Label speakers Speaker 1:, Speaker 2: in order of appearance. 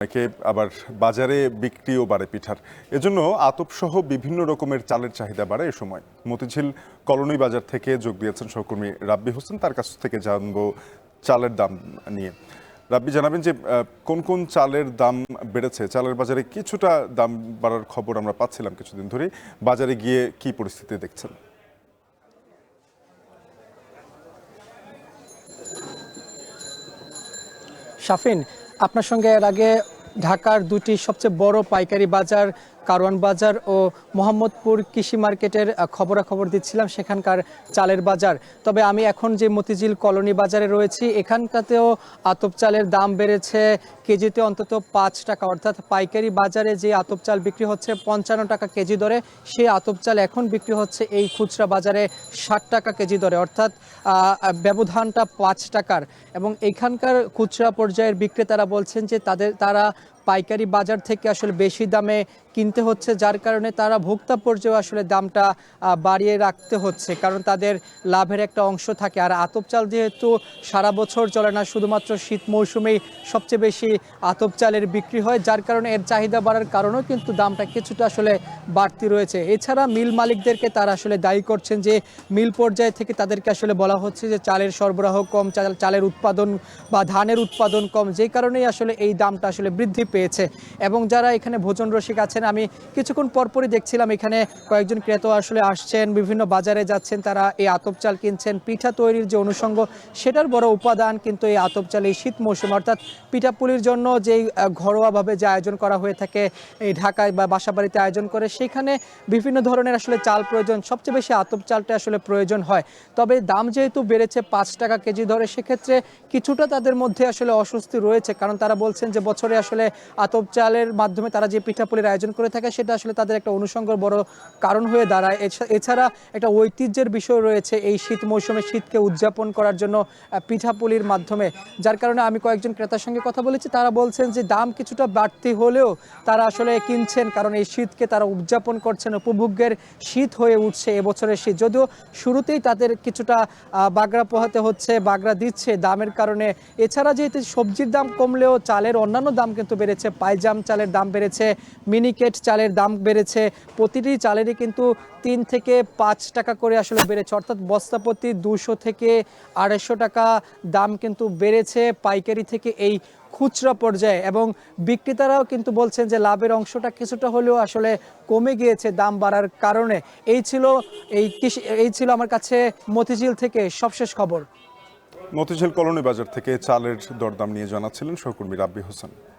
Speaker 1: অনেকে আবার বাজারে বিক্রিও বাড়ে পিঠার। এজন্য আতপসহ বিভিন্ন রকমের চালের চাহিদা বাড়ে এ সময়। মতিঝিল কলোনি বাজার থেকে যোগ দিয়েছেন সহকর্মী রাব্বি হোসেন। তার কাছ থেকে জানবো চালের দাম নিয়ে। রাব্বি, জানাবেন যে কোন কোন চালের দাম বেড়েছে? চালের বাজারে কিছুটা দাম বাড়ার খবর আমরা পাচ্ছিলাম কিছুদিন ধরেই। বাজারে গিয়ে কি পরিস্থিতি দেখছেন?
Speaker 2: শাফিন, আপনার সঙ্গে এর আগে ঢাকার দুটি সবচেয়ে বড় পাইকারি বাজার কারওয়ান বাজার ও মোহাম্মদপুর কৃষি মার্কেটের খবরাখবর দিচ্ছিলাম সেখানকার চালের বাজার। তবে আমি এখন যে মতিঝিল কলোনি বাজারে রয়েছি, এখানকাতেও আতপ চালের দাম বেড়েছে কেজিতে অন্তত ৫ টাকা। অর্থাৎ পাইকারি বাজারে যে আতপ চাল বিক্রি হচ্ছে ৫৫ টাকা কেজি দরে, সেই আতপ চাল এখন বিক্রি হচ্ছে এই খুচরা বাজারে ৬০ টাকা কেজি দরে। অর্থাৎ ব্যবধানটা ৫ টাকার। এবং এখানকার খুচরা পর্যায়ের বিক্রেতারা বলছেন যে তারা পাইকারি বাজার থেকে আসলে বেশি দামে কিনতে হচ্ছে, যার কারণে তারা ভোক্তা পর্যায়ে আসলে দামটা বাড়িয়ে রাখতে হচ্ছে, কারণ তাদের লাভের একটা অংশ থাকে। আর আতপ চাল যেহেতু সারা বছর চলে না, শুধুমাত্র শীত মৌসুমেই সবচেয়ে বেশি আতপ চালের বিক্রি হয়, যার কারণে এর চাহিদা বাড়ার কারণেও কিন্তু দামটা কিছুটা আসলে বাড়তি রয়েছে। এছাড়া মিল মালিকদেরকে তারা আসলে দায়ী করছেন যে মিল পর্যায়ে থেকে তাদেরকে আসলে বলা হচ্ছে যে চালের সরবরাহ কম, চালের উৎপাদন বা ধানের উৎপাদন কম, যেই কারণেই আসলে এই দামটা আসলে বৃদ্ধি পেয়েছে। এবং যারা এখানে ভোজন রসিক আছেন, আমি কিছুক্ষণ পরপরই দেখছিলাম এখানে কয়েকজন ক্রেতা আসলে আসছেন, বিভিন্ন বাজারে যাচ্ছেন, তারা এই আতপ চাল কিনছেন। পিঠা তৈরির যে অনুষঙ্গ, সেটার বড় উপাদান কিন্তু এই আতপ চাল। এই শীত মৌসুম অর্থাৎ পিঠাপুলির জন্য যেই ঘরোয়াভাবে যে আয়োজন করা হয়ে থাকে এই ঢাকায় বা বাসাবাড়িতে আয়োজন করে, সেখানে বিভিন্ন ধরনের আসলে চাল প্রয়োজন, সবচেয়ে বেশি আতপ চালটা আসলে প্রয়োজন হয়। তবে দাম যেহেতু বেড়েছে ৫ টাকা কেজি ধরে, সেক্ষেত্রে কিছুটা তাদের মধ্যে আসলে অস্বস্তি রয়েছে, কারণ তারা বলছেন যে বছরে আসলে আতপ চালের মাধ্যমে তারা যে পিঠাপুলির আয়োজন করে থাকে সেটা আসলে তাদের একটা অনুষঙ্গর বড় কারণ হয়ে দাঁড়ায়। এছাড়া একটা ঐতিহ্যের বিষয় রয়েছে এই শীত মৌসুমে শীতকে উদযাপন করার জন্য পিঠাপুলির মাধ্যমে, যার কারণে আমি কয়েকজন ক্রেতার সঙ্গে কথা বলেছি, তারা বলছেন যে দাম কিছুটা বাড়তি হলেও তারা আসলে কিনছেন, কারণ এই শীতকে তারা উদযাপন করছেন। উপভোগ্যের শীত হয়ে উঠছে এবছরের শীত, যদিও শুরুতেই তাদের কিছুটা বাগড়া পোহাতে হচ্ছে, বাগড়া দিচ্ছে দামের কারণে। এছাড়া যেহেতু সবজির দাম কমলেও চালের অন্যান্য দাম কিন্তু বেড়েছে। পাইজাম চালের দাম বেড়েছে, মিনিকেট চালের দাম বেড়েছে। প্রতিটি চালেরই কিন্তু ৩ থেকে ৫ টাকা করে আসলে বেড়েছে, অর্থাৎ বস্তাপ্রতি ২০০ থেকে ২৫০ টাকা দাম কিন্তু বেড়েছে পাইকারি থেকে এই খুচরা পর্যায়ে। এবং বিক্রেতারাও কিন্তু বলছেন যে লাভের অংশটা কিছুটা হলেও আসলে কমে গিয়েছে দাম বাড়ার কারণে। এই ছিল আমার কাছে মতিঝিল থেকে সবশেষ খবর।
Speaker 1: মতিঝিল কলোনি বাজার থেকে চালের দরদাম নিয়ে জানাচ্ছিলেন সহকর্মী রাব্বি হোসেন।